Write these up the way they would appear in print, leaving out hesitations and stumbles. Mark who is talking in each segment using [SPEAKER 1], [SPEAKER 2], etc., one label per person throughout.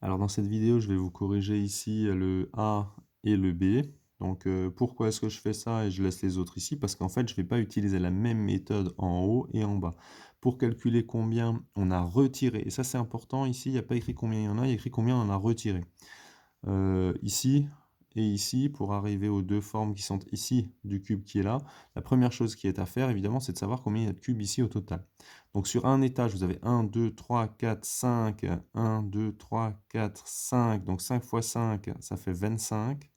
[SPEAKER 1] Alors dans cette vidéo, je vais vous corriger ici le A et le B. Donc pourquoi est-ce que je fais ça et je laisse les autres ici? Parce qu'en fait, je ne vais pas utiliser la même méthode en haut et en bas. Pour calculer combien on a retiré, et ça c'est important, ici il n'y a pas écrit combien il y en a, il y a écrit combien on en a retiré. Ici et ici, pour arriver aux deux formes qui sont ici du cube qui est là, la première chose qui est à faire, évidemment, c'est de savoir combien il y a de cubes ici au total. Donc sur un étage, vous avez 1, 2, 3, 4, 5, 1, 2, 3, 4, 5, donc 5 fois 5, ça fait 25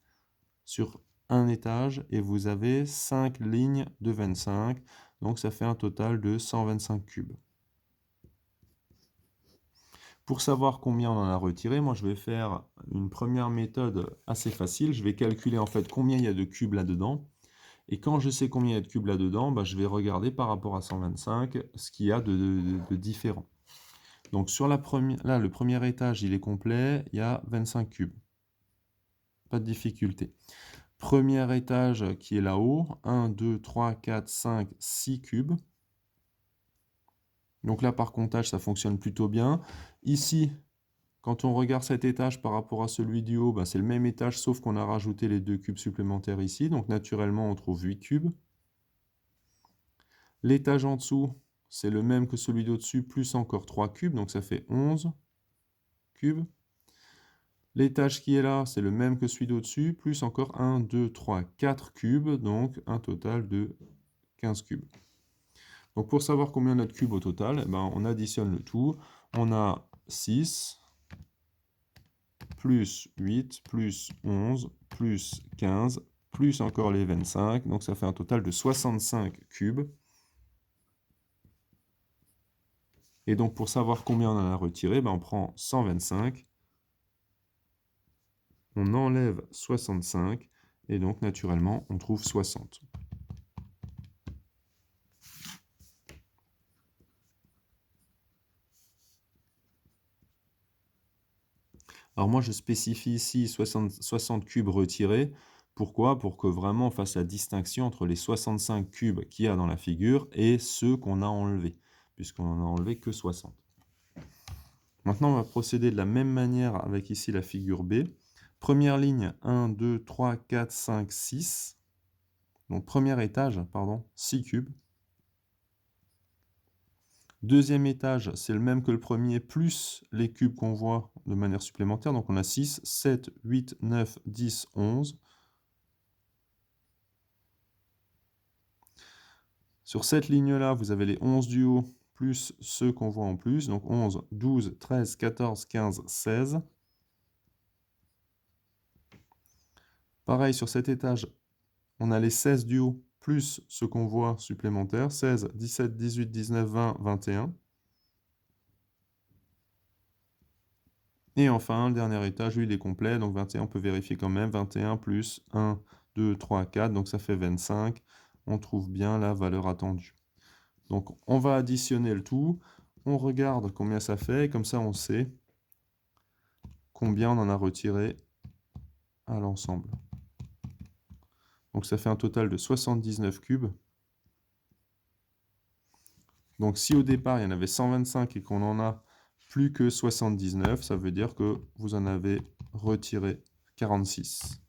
[SPEAKER 1] sur un étage, et vous avez 5 lignes de 25, donc ça fait un total de 125 cubes. Pour savoir combien on en a retiré, moi je vais faire une première méthode assez facile. Je vais calculer en fait combien il y a de cubes là-dedans. Et quand je sais combien il y a de cubes là-dedans, bah, je vais regarder par rapport à 125 ce qu'il y a de différent. Donc sur la là, le premier étage, il est complet, il y a 25 cubes. Pas de difficulté. Premier étage qui est là-haut, 1, 2, 3, 4, 5, 6 cubes. Donc là, par comptage, ça fonctionne plutôt bien. Ici, quand on regarde cet étage par rapport à celui du haut, bah, c'est le même étage, sauf qu'on a rajouté les 2 cubes supplémentaires ici. Donc naturellement, on trouve 8 cubes. L'étage en dessous, c'est le même que celui d'au-dessus, plus encore 3 cubes, donc ça fait 11 cubes. L'étage qui est là, c'est le même que celui d'au-dessus, plus encore 1, 2, 3, 4 cubes, donc un total de 15 cubes. Donc pour savoir combien on a de cubes au total, eh ben, on additionne le tout. On a 6, plus 8, plus 11, plus 15, plus encore les 25. Donc ça fait un total de 65 cubes. Et donc pour savoir combien on en a retiré, ben, on prend 125, on enlève 65, et donc naturellement on trouve 60. Alors moi je spécifie ici 60 cubes retirés. Pourquoi? Pour que vraiment on fasse la distinction entre les 65 cubes qu'il y a dans la figure et ceux qu'on a enlevés, puisqu'on n'en a enlevé que 60. Maintenant, on va procéder de la même manière avec ici la figure B. Première ligne, 1, 2, 3, 4, 5, 6. Donc premier étage, pardon, 6 cubes. Deuxième étage, c'est le même que le premier, plus les cubes qu'on voit de manière supplémentaire. Donc on a 6, 7, 8, 9, 10, 11. Sur cette ligne-là, vous avez les 11 du haut, plus ceux qu'on voit en plus. Donc 11, 12, 13, 14, 15, 16. Pareil, sur cet étage, on a les 16 du haut, plus ce qu'on voit supplémentaire, 16, 17, 18, 19, 20, 21. Et enfin, le dernier étage, lui, il est complet, donc 21, on peut vérifier quand même, 21 plus 1, 2, 3, 4, donc ça fait 25. On trouve bien la valeur attendue. Donc on va additionner le tout, on regarde combien ça fait, et comme ça on sait combien on en a retiré à l'ensemble. Donc ça fait un total de 79 cubes. Donc si au départ il y en avait 125 et qu'on en a plus que 79, ça veut dire que vous en avez retiré 46.